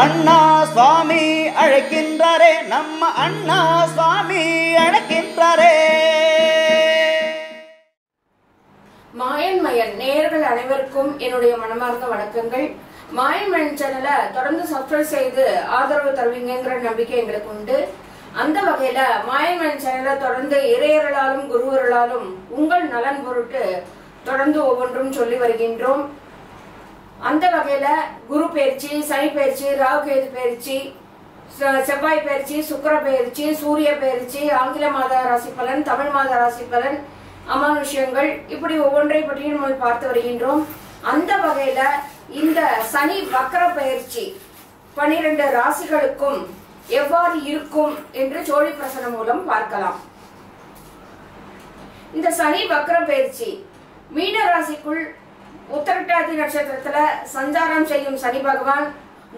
அண்ணா சுவாமி அழைக்கின்றாரே, நம்ம அண்ணா சுவாமி அழைக்கின்றாரே. மாயன் மயன் நேயர்கள் அனைவருக்கும் என்னுடைய மனமார்ந்த வணக்கங்கள். மாயன் மயன் சேனலை தொடர்ந்து சப்ஸ்கிரைப் செய்து ஆதரவு தருவீங்கிற நம்பிக்கை எங்களுக்கு உண்டு. அந்த வகையில மாயன் மயன் சேனலை தொடர்ந்து இறையர்களாலும் குருவர்களாலும் உங்கள் நலன் பொருட்டு தொடர்ந்து ஒவ்வொன்றும் சொல்லி வருகின்றோம். அந்த வகையில குரு பயிற்சி, சனி பயிற்சி, ராகு கேது பயிற்சி, செவ்வாய் பயிற்சி, சுக்கிர பயிற்சி, சூரிய பயிற்சி, ஆங்கில மாத ராசி பலன், தமிழ் மாத ராசி பலன், அமானுஷ்யங்கள், இப்படி ஒவ்வொன்றை பற்றியும் நம்ம பார்த்து வருகின்றோம். அந்த வகையில இந்த சனி வக்ர பயிற்சி 12 ராசிகளுக்கும் எவ்வாறு இருக்கும் என்று சோழி பிரசனம் மூலம் பார்க்கலாம். இந்த சனி வக்ர பயிற்சி மீன ராசிக்குள் உத்தரட்டாதி நட்சத்திரத்துல சஞ்சாரம் செய்யும் சனி பகவான்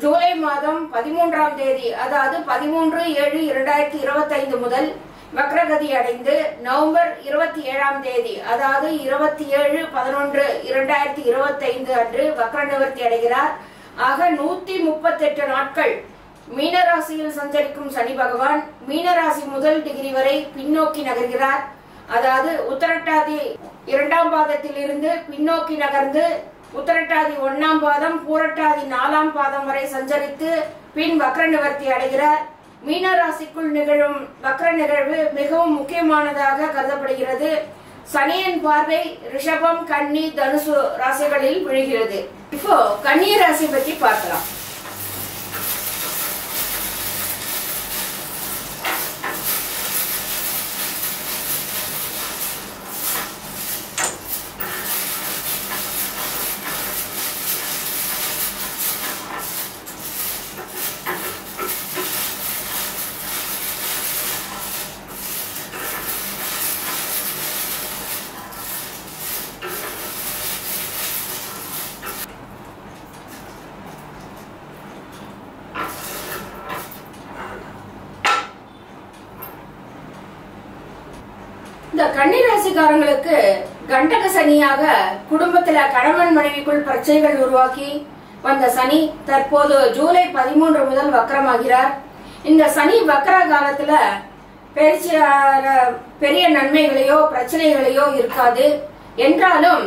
ஜூலை மாதம் 13ஆம் தேதி, அதாவது 13/7/2025 முதல் வக்ரகதி அடைந்து நவம்பர் 27ஆம் தேதி, அதாவது 27/11/2025 அன்று வக்ர நிவர்த்தி அடைகிறார். ஆக 138 நாட்கள் மீனராசியில் சஞ்சரிக்கும் சனி பகவான் மீனராசி முதல் டிகிரி வரை பின்னோக்கி நகர்கிறார். அதாவது உத்தரட்டாதி 2ஆம் பாதத்தில் இருந்து பின்னோக்கி நகர்ந்து உத்தரட்டாதி 1ஆம் பாதம், பூரட்டாதி 4ஆம் பாதம் வரை சஞ்சரித்து பின் வக்ர நிவர்த்தி அடைகிறார். மீனராசிக்குள் நிகழும் வக்ர நிகழ்வு மிகவும் முக்கியமானதாக கருதப்படுகிறது. சனியின் பார்வை ரிஷபம், கன்னி, தனுசு ராசிகளில் விழுகிறது. இப்போ கன்னி ராசி பற்றி பார்க்கலாம். இந்த கன்னிராசிக்காரங்களுக்கு கண்டக சனியாக குடும்பத்துல கணவன் மனைவிக்குள் பிரச்சனைகள் உருவாக்கி வந்த சனி தற்போது ஜூலை 13 முதல் வக்ரமாகிறார். இந்த சனி வக்ர காலத்துல பெரிய நன்மைகளையோ பிரச்சனைகளையோ இருக்காது. என்றாலும்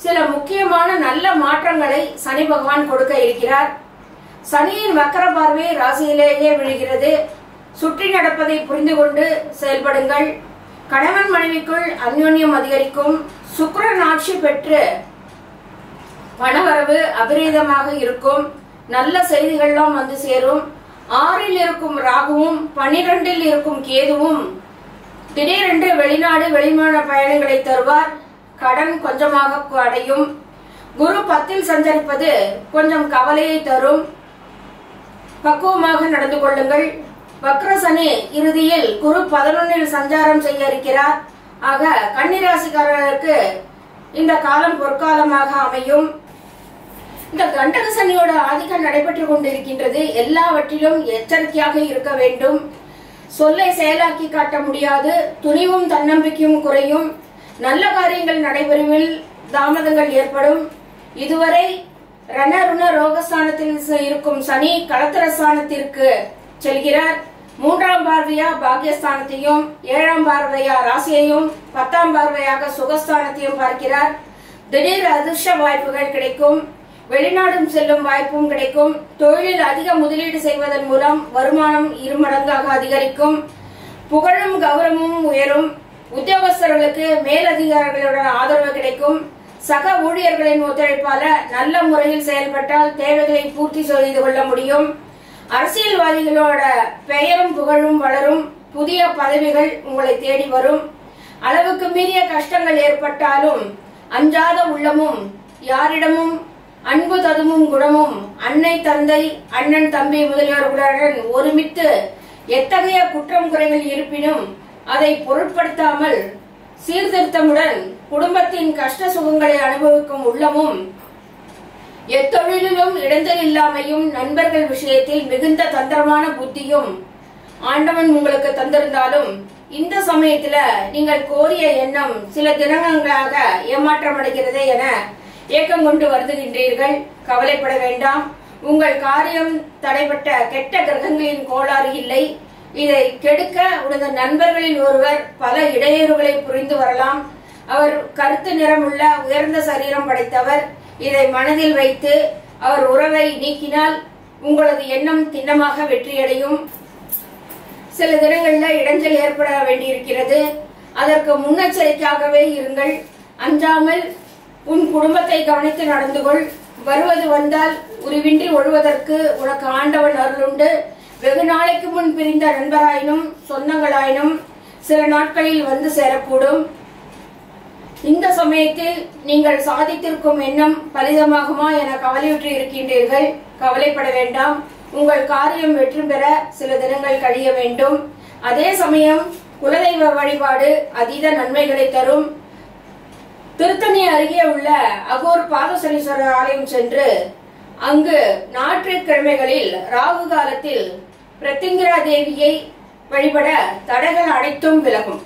சில முக்கியமான நல்ல மாற்றங்களை சனி பகவான் கொடுக்க இருக்கிறார். சனியின் வக்ர பார்வை ராசியிலேயே விழுகிறது. சுற்றி நடப்பதை புரிந்து கொண்டு செயல்படுங்கள். கணவன் மனைவிக்குள் அந்யோன்யம் அதிகரிக்கும். சுக்கிரன் ஆட்சி பெற்று பணவரவு அபரீதமாக இருக்கும். நல்ல செய்திகள்லாம் வந்து சேரும். 6இல் இருக்கும் ராகுவும் 12இல் இருக்கும் கேதுவும் திடீரென்று வெளிநாடு வெளிமான பயணங்களை தருவார். கடன் கொஞ்சமாக அடையும். குரு 10இல் சஞ்சரிப்பது கொஞ்சம் கவலையை தரும். பக்குவமாக நடந்து கொள்ளுங்கள். வக்ர சனி இறுதியில் குரு 11இல் சஞ்சாரம் செய்ய இருக்கிறார். ஆக கன்னிராசிக்காரர்களுக்கு இந்த காலம் பொற்காலமாக அமையும். இந்த கண்டக சனியோட ஆதிக்கம் நடைபெற்றுக் கொண்டிருக்கின்றது. எல்லாவற்றிலும் எச்சரிக்கையாக இருக்க வேண்டும். சொல்லை செயலாக்கி காட்ட முடியாது. துணிவும் தன்னம்பிக்கையும் குறையும். நல்ல காரியங்கள் நடைபெறுவில் தாமதங்கள் ஏற்படும். இதுவரை ரணருண ரோகஸ்தானத்தில் இருக்கும் சனி களத்திரஸ்தானத்திற்கு செல்கிறார். 3ஆம் பார்வையா பாக்கியஸ்தானத்தையும், 7ஆம் பார்வையா ராசியையும், 10ஆம் பார்வையாக சுகஸ்தானத்தையும் பார்க்கிறார். திடீர் அதிர்ஷ்ட வாய்ப்புகள் கிடைக்கும். வெளிநாடும் செல்லும் வாய்ப்பும் கிடைக்கும். தொழிலில் அதிக முதலீடு செய்வதன் மூலம் வருமானம் 2 மடங்காக அதிகரிக்கும். புகழும் கௌரவமும் உயரும். உத்தியோகஸ்தர்களுக்கு மேலதிகாரிகளுடன் ஆதரவு கிடைக்கும். சக ஊழியர்களின் ஒத்துழைப்பால நல்ல முறையில் செயல்பட்டால் தேவைகளை பூர்த்தி செய்து கொள்ள முடியும். அரசியல்வாதிகளோட பெயரும் புகழும் வளரும். புதிய பதவிகள் உங்களை தேடி வரும். அளவுக்கு மீறிய கஷ்டங்கள் ஏற்பட்டாலும் அஞ்சாத உள்ளமும், யாரிடமும் அன்பு ததுமும் குணமும், அன்னை தந்தை அண்ணன் தம்பி முதலியோர்களுடன் ஒருமித்து எத்தகைய குற்றம் குறைகள் இருப்பினும் அதை பொருட்படுத்தாமல் சீர்திருத்தமுடன் குடும்பத்தின் கஷ்ட சுகங்களை அனுபவிக்கும் உள்ளமும், எத்தொழிலும் இடைஞ்சல் இல்லாமையும், நண்பர்கள் விஷயத்தில் மிகுந்த தந்திரமான புத்தியும் ஆண்டவன் உங்களுக்கு தந்திருந்தாலும் இந்த சமயத்துல நீங்கள் கோரிய எண்ணம் சில தினங்களாக ஏமாற்றம் அடைகிறது என ஏக்கம் கொண்டு வருதுகின்றீர்கள். கவலைப்பட வேண்டாம். உங்கள் காரியம் தடைப்பட்ட கெட்ட கிரகங்களின் கோளாறு இல்லை. இதை கெடுக்க உனது நண்பர்களில் ஒருவர் பல இடையூறுகளை புரிந்து வரலாம். அவர் கருத்து நிறமுள்ள உயர்ந்த சரீரம் படைத்தவர். இதை மனதில் வைத்து அவர் உறவை நீக்கினால் உங்களது எண்ணம் திண்ணமாக வெற்றியடையும். சில தினங்கள்ல இடைஞ்சல் ஏற்பட வேண்டியிருக்கிறது. அதற்கு முன்னெச்சரிக்கையாகவே இருங்கள். அஞ்சாமல் உன் குடும்பத்தை கவனித்து நடந்து கொள். வருவது வந்தால் உருவின்றி ஒழுவதற்கு உனக்கு ஆண்டவன் அருளுண்டு. வெகு நாளைக்கு முன் பிரிந்த நண்பராயினும் சொந்தங்களாயினும் சில நாட்களில் வந்து சேரக்கூடும். இந்த சமயத்தில் நீங்கள் சாதித்திருக்கும் எண்ணம் பலிதமாகுமா என கவலையுற்று இருக்கின்றீர்கள். கவலைப்பட வேண்டாம். உங்கள் காரியம் வெற்றி பெற சில தினங்கள் கழிய வேண்டும். அதே சமயம் குலதெய்வ வழிபாடு அதீத நன்மைகளை தரும். திருத்தணி அருகே உள்ள அகோர் பாதசனீஸ்வரர் ஆலயம் சென்று அங்கு ஞாயிற்றுக்கிழமைகளில் ராகு காலத்தில் பிரத்திங்கிரா தேவியை வழிபட தடைகள் அனைத்தும் விலகும்.